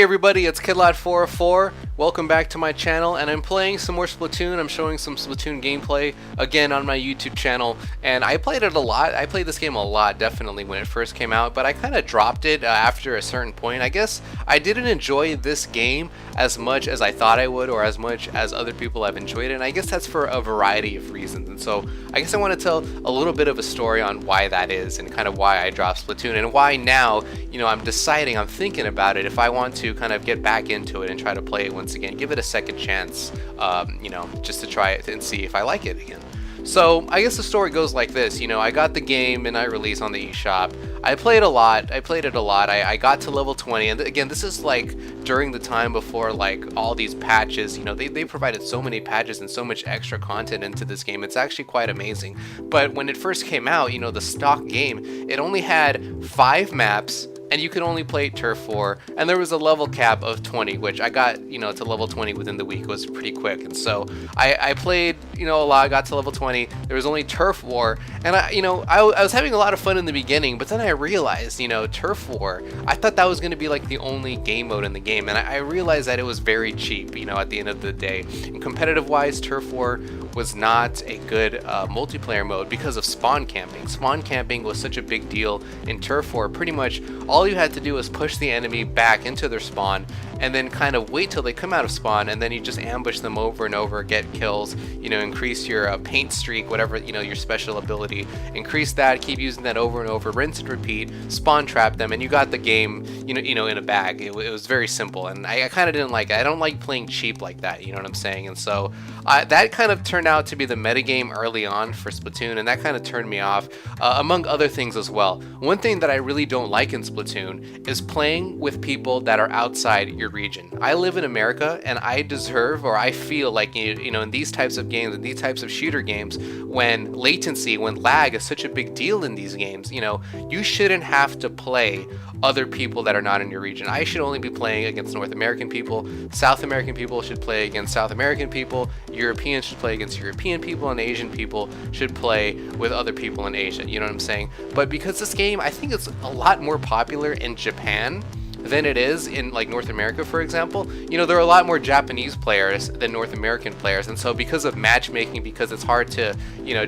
Hey everybody, it's KidLad404. Welcome back to my channel, and I'm playing some more Splatoon. I'm showing some Splatoon gameplay again on my YouTube channel, and I played it a lot. I played this game a lot, definitely, when it first came out, but I kind of dropped it after a certain point. I guess I didn't enjoy this game as much as I thought I would, or as much as other people have enjoyed it, and I guess that's for a variety of reasons. And so I guess I want to tell a little bit of a story on why that is, and kind of why I dropped Splatoon, and why now, I'm thinking about it, if I want to kind of get back into it and try to play it once again, give it a second chance, just to try it and see if I like it again. So I guess the story goes like this. I got the game and I released on the eShop. I played it a lot. I got to level 20, and again, this is like during the time before like all these patches. They provided so many patches and so much extra content into this game. It's actually quite amazing. But when it first came out, the stock game, it only had 5 maps, and you could only play Turf War, and there was a level cap of 20, which I got, to level 20 within the week. It was pretty quick, and so I played, a lot. I got to level 20. There was only Turf War, and I was having a lot of fun in the beginning, but then I realized, Turf War, I thought that was going to be like the only game mode in the game, and I realized that it was very cheap, at the end of the day. And competitive-wise, Turf War was not a good multiplayer mode because of spawn camping. Spawn camping was such a big deal in Turf War. Pretty much all you had to do was push the enemy back into their spawn and then kind of wait till they come out of spawn, and then you just ambush them over and over, get kills, increase your paint streak, whatever, your special ability, increase that, keep using that over and over, rinse and repeat, spawn trap them, and you got the game, in a bag. It was very simple, and I kind of didn't like it. I don't like playing cheap like that, you know what I'm saying? And so that kind of turned out to be the metagame early on for Splatoon, and that kind of turned me off, among other things as well. One thing that I really don't like in Splatoon is playing with people that are outside your region. I live in America, and I deserve, or I feel like, in these types of games, in these types of shooter games, when latency, when lag is such a big deal in these games, you shouldn't have to play other people that are not in your region. I should only be playing against North American people. South American people should play against South American people. Europeans should play against European people, and Asian people should play with other people in Asia. You know what I'm saying? But because this game, I think it's a lot more popular in Japan than it is in like North America, for example. There are a lot more Japanese players than North American players, and so because of matchmaking, because it's hard to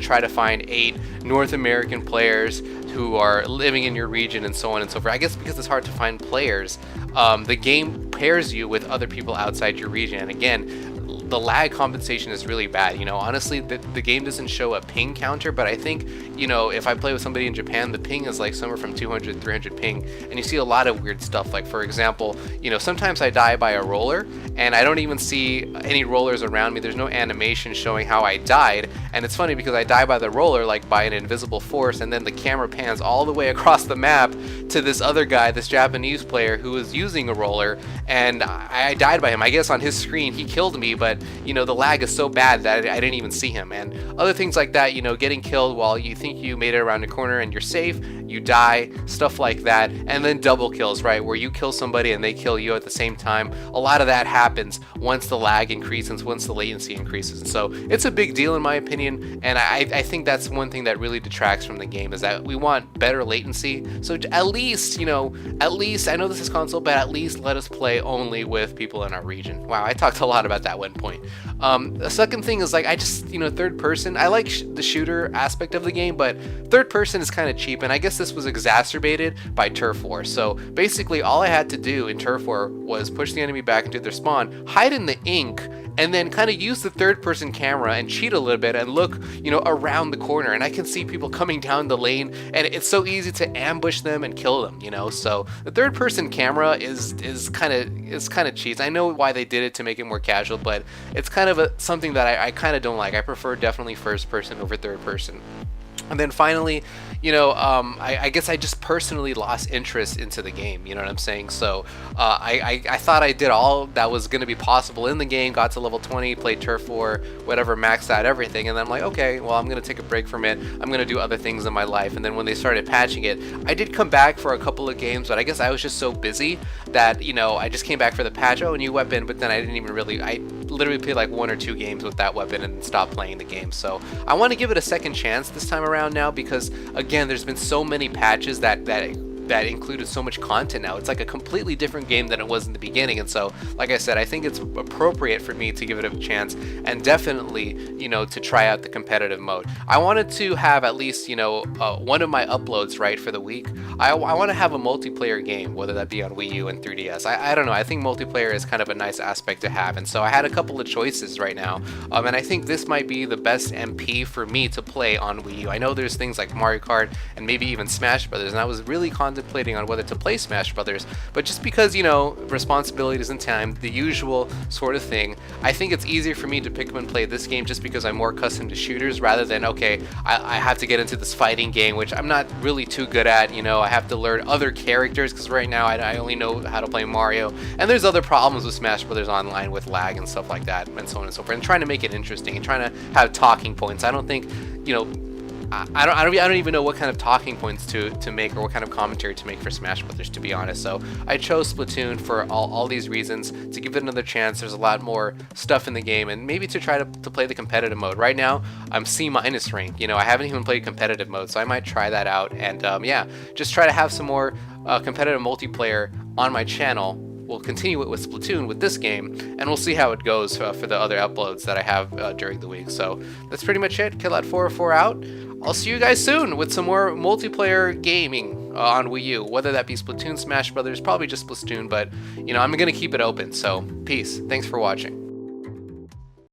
try to find 8 North American players who are living in your region and so on and so forth, I guess because it's hard to find players, the game pairs you with other people outside your region. And again, the lag compensation is really bad. Honestly, the game doesn't show a ping counter, but I think, if I play with somebody in Japan, the ping is like somewhere from 200 300 ping, and you see a lot of weird stuff. Like, for example, sometimes I die by a roller, and I don't even see any rollers around me. There's no animation showing how I died, and it's funny because I die by the roller, like by an invisible force, and then the camera pans all the way across the map to this other guy, this Japanese player who was using a roller, and I died by him. I guess on his screen he killed me, but the lag is so bad that I didn't even see him. And other things like that, getting killed while you think you made it around the corner and you're safe, you die, stuff like that. And then double kills, right, where you kill somebody and they kill you at the same time. A lot of that happens once the lag increases, once the latency increases. And so it's a big deal in my opinion, and I think that's one thing that really detracts from the game, is that we want better latency. So at least, I know this is console, but at least let us play only with people in our region. Wow, I talked a lot about that one point. The second thing is, like, I just, third person, I like the shooter aspect of the game, but third person is kind of cheap, and I guess this was exacerbated by Turf War. So basically all I had to do in Turf War was push the enemy back into their spawn, hide in the ink, and then kind of use the third person camera and cheat a little bit and look, around the corner, and I can see people coming down the lane, and it's so easy to ambush them and kill them, so the third person camera is kind of cheats. I know why they did it, to make it more casual, but it's kind of something that I kind of don't like. I prefer definitely first person over third person. And then finally, I guess I just personally lost interest into the game, you know what I'm saying? So I thought I did all that was going to be possible in the game, got to level 20, played Turf War, whatever, maxed out everything, and then I'm like, okay, well, I'm going to take a break from it, I'm going to do other things in my life. And then when they started patching it, I did come back for a couple of games, but I guess I was just so busy that, I just came back for the patch, oh, new weapon, but then I didn't even really, I literally played like 1 or 2 games with that weapon and stopped playing the game. So I want to give it a second chance this time around now, because again, there's been so many patches that that included so much content now. It's like a completely different game than it was in the beginning, and so, like I said, I think it's appropriate for me to give it a chance, and definitely, you know, to try out the competitive mode. I wanted to have at least, you know, one of my uploads, right, for the week. I want to have a multiplayer game, whether that be on Wii U and 3DS. I don't know, I think multiplayer is kind of a nice aspect to have, and so I had a couple of choices right now, and I think this might be the best MP for me to play on Wii U. I know there's things like Mario Kart and maybe even Smash Brothers, and I was really contemplating on whether to play Smash Brothers, but just because, you know, responsibilities and time, the usual sort of thing, I think it's easier for me to pick up and play this game just because I'm more accustomed to shooters rather than, okay, I have to get into this fighting game, which I'm not really too good at. You know, I have to learn other characters because right now I only know how to play Mario, and there's other problems with Smash Brothers Online with lag and stuff like that, and so on and so forth, and trying to make it interesting and trying to have talking points. I don't think, you know, I don't even know what kind of talking points to make or what kind of commentary to make for Smash Brothers, to be honest. So I chose Splatoon for all these reasons, to give it another chance. There's a lot more stuff in the game, and maybe to try to play the competitive mode. Right now I'm C- rank, you know, I haven't even played competitive mode, so I might try that out, and yeah, just try to have some more competitive multiplayer on my channel. We'll continue it with Splatoon with this game, and we'll see how it goes for the other uploads that I have during the week. So that's pretty much it. Kidlat404 out. I'll see you guys soon with some more multiplayer gaming on Wii U, whether that be Splatoon, Smash Brothers, probably just Splatoon, but, you know, I'm going to keep it open. So peace. Thanks for watching.